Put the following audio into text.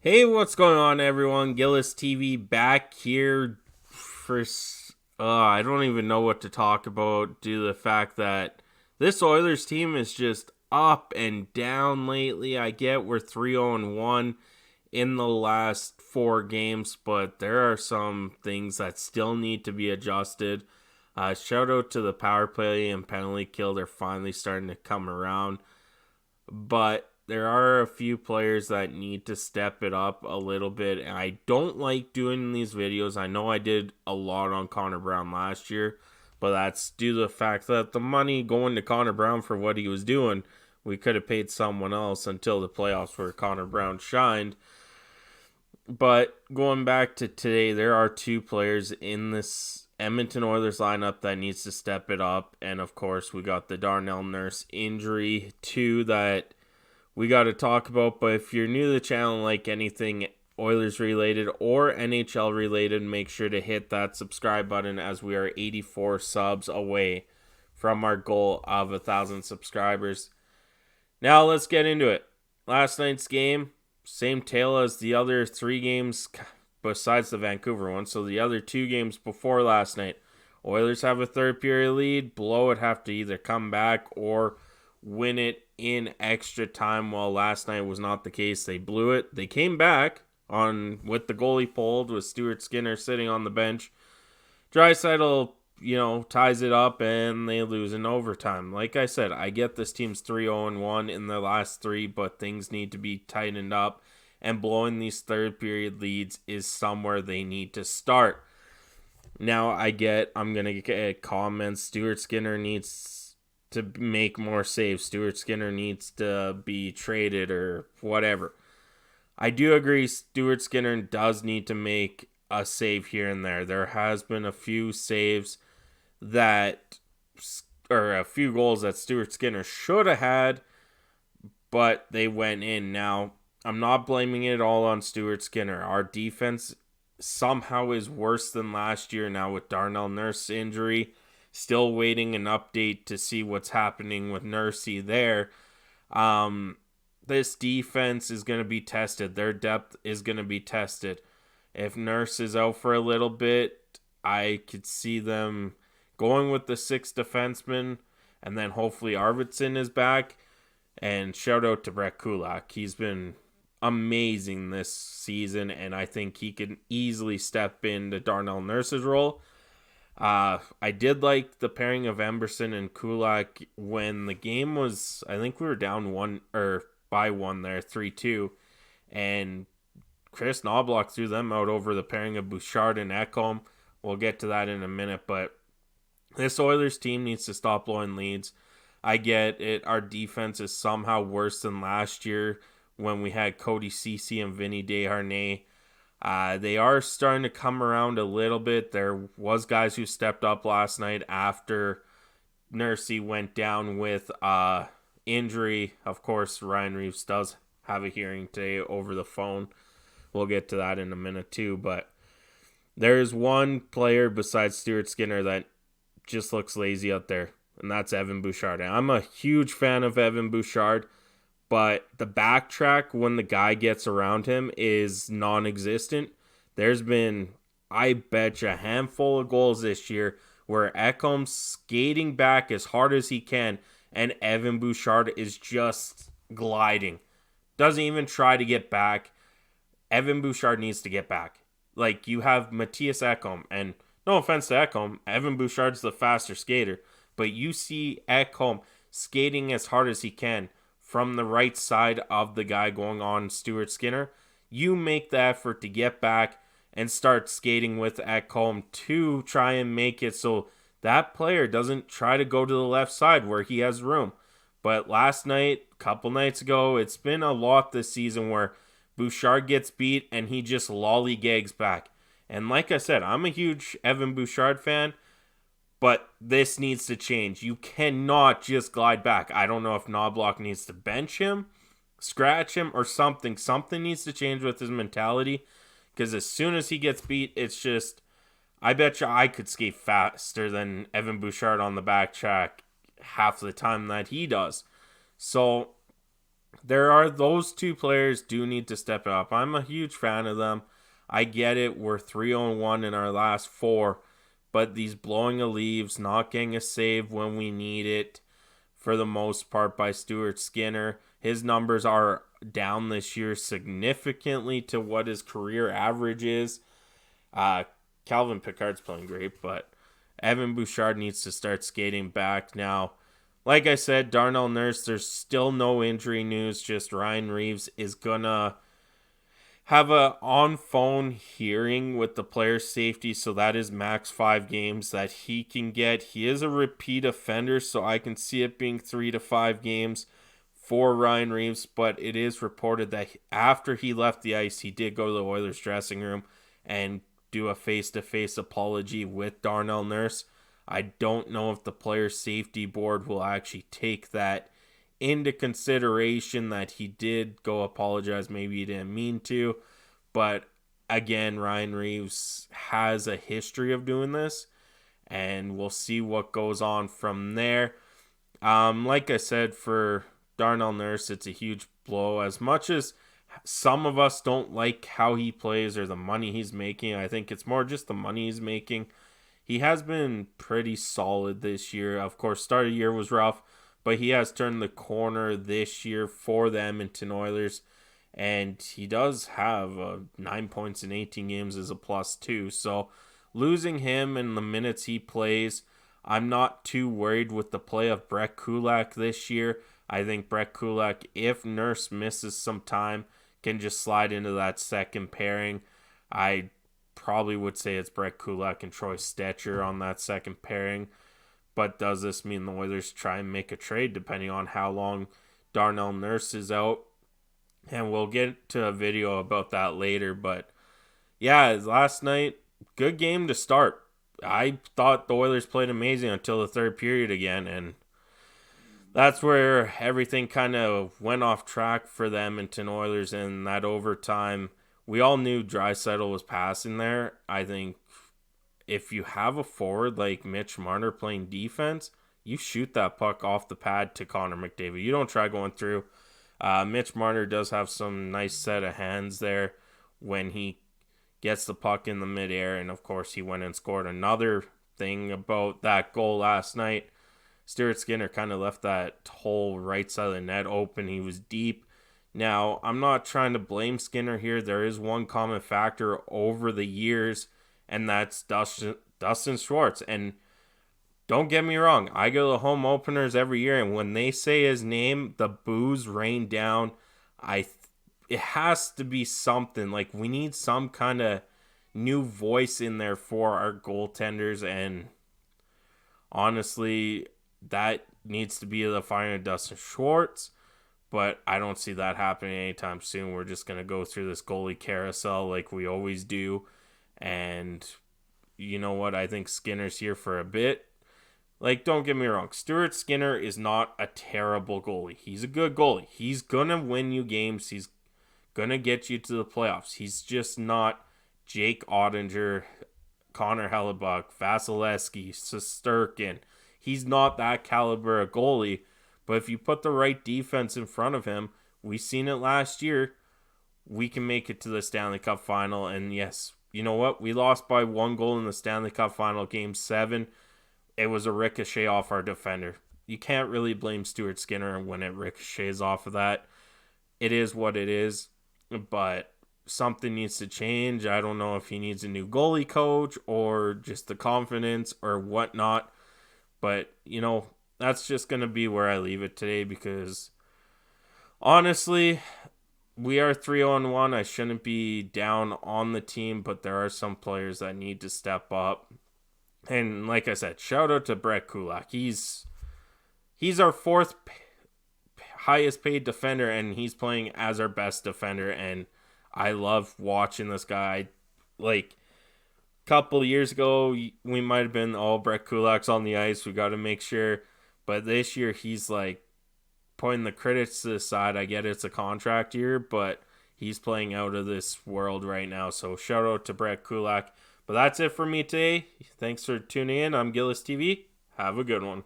Hey, what's going on, everyone? Gillis TV back here for. I don't even know what to talk about due to the fact that this Oilers team is just up and down lately. I get we're 3-0-1 in the last 4 games, but there are some things that still need to be adjusted. Shout out to the power play and penalty kill. They're finally starting to come around. But there are a few players that need to step it up a little bit. And I don't like doing these videos. I know I did a lot on Connor Brown last year, but that's due to the fact that the money going to Connor Brown for what he was doing, we could have paid someone else until the playoffs where Connor Brown shined. But going back to today, there are 2 players in this Edmonton Oilers lineup that needs to step it up. And of course, we got the Darnell Nurse injury too that we got to talk about. But if you're new to the channel and like anything Oilers related or NHL related, make sure to hit that subscribe button as we are 84 subs away from our goal of 1,000 subscribers. Now let's get into it. Last night's game, same tale as the other 3 games besides the Vancouver one. So the other 2 games before last night, Oilers have a third period lead, blow it, have to either come back or win it in extra time. While last night was not the case, they blew it. They came back on with the goalie pulled with Stuart Skinner sitting on the bench. Draisaitl, ties it up and they lose in overtime. Like I said, I get this team's 3-0-1 in their last 3, but things need to be tightened up, and blowing these third period leads is somewhere they need to start. Now I'm going to get comments. Stuart Skinner needs to make more saves. Stuart Skinner needs to be traded or whatever. I do agree Stuart Skinner does need to make a save here and there. There has been a few saves a few goals that Stuart Skinner should have had, but they went in. Now, I'm not blaming it all on Stuart Skinner. Our defense somehow is worse than last year now with Darnell Nurse injury. Still waiting an update to see what's happening with Nursey there. This defense is going to be tested. Their depth is going to be tested. If Nurse is out for a little bit, I could see them going with the 6th defenseman, and then hopefully Arvidsson is back. And shout out to Brett Kulak. He's been amazing this season, and I think he can easily step into Darnell Nurse's role. I did like the pairing of Emberson and Kulak when the game was, I think we were down by 1 there, 3-2, and Chris Knobloch threw them out over the pairing of Bouchard and Ekholm. We'll get to that in a minute, but this Oilers team needs to stop blowing leads. I get it. Our defense is somehow worse than last year when we had Cody Ceci and Vinny Desharnais. They are starting to come around a little bit. There was guys who stepped up last night after Nursey went down with injury. Of course, Ryan Reeves does have a hearing today over the phone. We'll get to that in a minute too. But there's one player besides Stuart Skinner that just looks lazy out there, and that's Evan Bouchard. And I'm a huge fan of Evan Bouchard, but the backtrack when the guy gets around him is non-existent. There's been, I bet you, a handful of goals this year where Ekholm's skating back as hard as he can, and Evan Bouchard is just gliding. Doesn't even try to get back. Evan Bouchard needs to get back. Like, you have Matthias Ekholm, and no offense to Ekholm, Evan Bouchard's the faster skater, but you see Ekholm skating as hard as he can from the right side of the guy going on Stuart Skinner. You make the effort to get back and start skating with Ekholm to try and make it so that player doesn't try to go to the left side where he has room. But last night, a couple nights ago, it's been a lot this season where Bouchard gets beat and he just lollygags back. And like I said, I'm a huge Evan Bouchard fan, but this needs to change. You cannot just glide back. I don't know if Knobloch needs to bench him, scratch him, or something. Something needs to change with his mentality, because as soon as he gets beat, it's just, I bet you I could skate faster than Evan Bouchard on the back track half the time that he does. So those two players do need to step up. I'm a huge fan of them. I get it. We're 3-1 in our last 4, but these blowing of leaves, not getting a save when we need it, for the most part by Stuart Skinner. His numbers are down this year significantly to what his career average is. Calvin Pickard's playing great, but Evan Bouchard needs to start skating back now. Like I said, Darnell Nurse, there's still no injury news. Just Ryan Reeves is gonna have a on-phone hearing with the player safety, so that is max 5 games that he can get. He is a repeat offender, so I can see it being 3 to 5 games for Ryan Reeves, but it is reported that after he left the ice, he did go to the Oilers dressing room and do a face-to-face apology with Darnell Nurse. I don't know if the player safety board will actually take that into consideration, that he did go apologize. Maybe he didn't mean to, but again, Ryan Reeves has a history of doing this, and we'll see what goes on from there. Like I said, for Darnell Nurse, it's a huge blow. As much as some of us don't like how he plays or the money he's making, I think it's more just the money he's making. He has been pretty solid this year. Of course, start of the year was rough, but he has turned the corner this year for the Edmonton Oilers, and he does have 9 points in 18 games as a +2. So losing him in the minutes he plays, I'm not too worried with the play of Brett Kulak this year. I think Brett Kulak, if Nurse misses some time, can just slide into that second pairing. I probably would say it's Brett Kulak and Troy Stetcher on that second pairing. But does this mean the Oilers try and make a trade depending on how long Darnell Nurse is out? And we'll get to a video about that later. But yeah, last night, good game to start. I thought the Oilers played amazing until the third period again, and that's where everything kind of went off track for the Edmonton Oilers in that overtime. We all knew Draisaitl was passing there. I think if you have a forward like Mitch Marner playing defense, you shoot that puck off the pad to Connor McDavid. You don't try going through. Mitch Marner does have some nice set of hands there when he gets the puck in the midair, and of course he went and scored. Another thing about that goal last night, Stuart Skinner kind of left that whole right side of the net open. He was deep. Now, I'm not trying to blame Skinner here. There is one common factor over the years, and that's Dustin Schwartz. And don't get me wrong, I go to home openers every year, and when they say his name, the boos rain down. It has to be something. Like, we need some kind of new voice in there for our goaltenders, and honestly, that needs to be the firing of Dustin Schwartz. But I don't see that happening anytime soon. We're just going to go through this goalie carousel like we always do. And you know what? I think Skinner's here for a bit. Like, don't get me wrong. Stuart Skinner is not a terrible goalie. He's a good goalie. He's going to win you games. He's going to get you to the playoffs. He's just not Jake Ottinger, Connor Hellebuck, Vasilevsky, Shesterkin. He's not that caliber of goalie. But if you put the right defense in front of him, we seen it last year, we can make it to the Stanley Cup final. And yes, you know what? We lost by 1 goal in the Stanley Cup final, Game 7. It was a ricochet off our defender. You can't really blame Stuart Skinner when it ricochets off of that. It is what it is, but something needs to change. I don't know if he needs a new goalie coach or just the confidence or whatnot. But, you know, that's just going to be where I leave it today, because honestly, we are 3-1. I shouldn't be down on the team, but there are some players that need to step up. And like I said, shout out to Brett Kulak. He's our 4th highest paid defender, and he's playing as our best defender. And I love watching this guy. Like, couple years ago, we might have been, Brett Kulak's on the ice, we got to make sure. But this year, he's like putting the critics to the side. I get it's a contract year, but he's playing out of this world right now. So shout out to Brett Kulak. But that's it for me today. Thanks for tuning in. I'm Gillis TV. Have a good one.